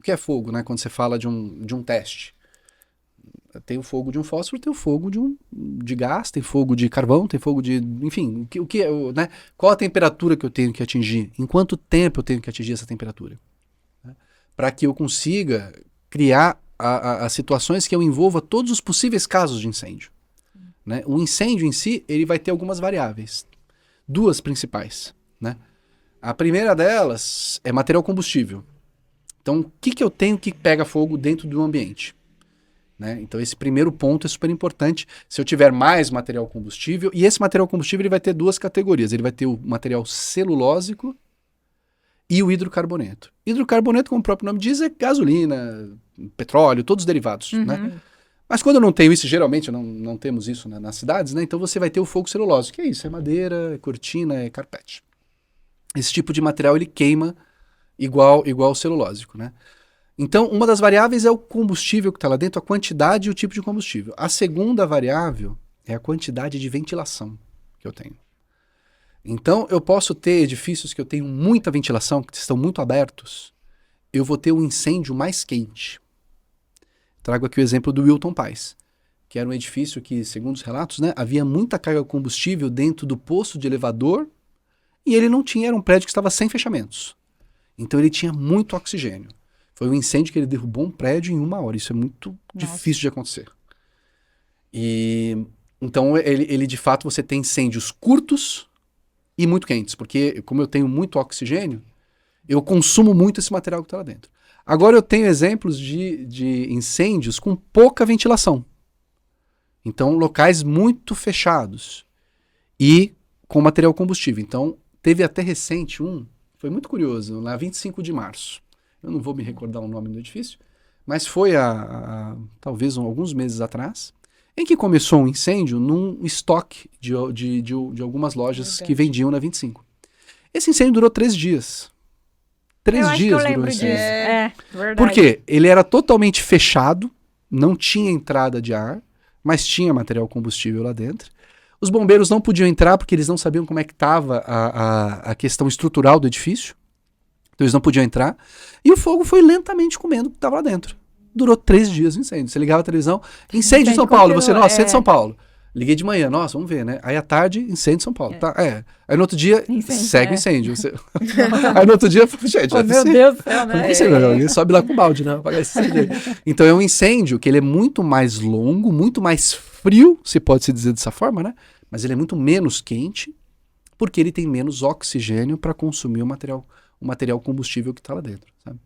que é fogo, né? Quando você fala de um teste. Tem o fogo de um fósforo, tem o fogo de gás, tem fogo de carvão, tem fogo de... Enfim, né? Qual a temperatura que eu tenho que atingir? Em quanto tempo eu tenho que atingir essa temperatura? Né? Para que eu consiga criar as situações que eu envolva todos os possíveis casos de incêndio. Né? O incêndio em si, ele vai ter algumas variáveis. 2 principais. Né? A primeira delas é material combustível. Então, o que eu tenho que pega fogo dentro do ambiente? Né? Então, esse primeiro ponto é super importante. Se eu tiver mais material combustível, e esse material combustível ele vai ter 2 categorias. Ele vai ter o material celulósico e o hidrocarboneto. Hidrocarboneto, como o próprio nome diz, é gasolina, petróleo, todos os derivados. Né? Mas quando eu não tenho isso, geralmente não temos isso, né, nas cidades, né? Então você vai ter o fogo celulósico, que é isso, é madeira, é cortina, é carpete. Esse tipo de material ele queima igual o celulósico, né? Então, uma das variáveis é o combustível que está lá dentro, a quantidade e o tipo de combustível. A segunda variável é a quantidade de ventilação que eu tenho. Então, eu posso ter edifícios que eu tenho muita ventilação, que estão muito abertos, eu vou ter um incêndio mais quente. Trago aqui o exemplo do Wilton Pais, que era um edifício que, segundo os relatos, né, havia muita carga de combustível dentro do poço de elevador e ele não tinha, era um prédio que estava sem fechamentos. Então, ele tinha muito oxigênio. Foi um incêndio que ele derrubou um prédio em 1 hora. Isso é muito difícil de acontecer. E então, ele de fato, você tem incêndios curtos e muito quentes. Porque, como eu tenho muito oxigênio, eu consumo muito esse material que está lá dentro. Agora, eu tenho exemplos de incêndios com pouca ventilação. Então, locais muito fechados e com material combustível. Então, teve até recente foi muito curioso, na 25 de março. Eu não vou me recordar o nome do edifício, mas foi talvez alguns meses atrás, em que começou um incêndio num estoque de algumas lojas que vendiam na 25. Esse incêndio durou 3 dias. 3 dias durou o incêndio. Verdade. Por quê? Ele era totalmente fechado, não tinha entrada de ar, mas tinha material combustível lá dentro. Os bombeiros não podiam entrar porque eles não sabiam como é que estava a questão estrutural do edifício. Então eles não podiam entrar. E o fogo foi lentamente comendo o que estava lá dentro. Durou 3 dias o incêndio. Você ligava a televisão, incêndio em São Paulo. Você, nossa, incêndio em São Paulo. Liguei de manhã, nossa, vamos ver, né? Aí à tarde, incêndio em São Paulo. Tá, Aí no outro dia, segue o incêndio. Aí no outro dia, gente, meu Deus do céu, né? Alguém sobe lá com balde, né? Apagar esse incêndio. Então é um incêndio que ele é muito mais longo, muito mais frio, se pode se dizer dessa forma, né? Mas ele é muito menos quente, porque ele tem menos oxigênio para consumir o material combustível que está lá dentro, sabe?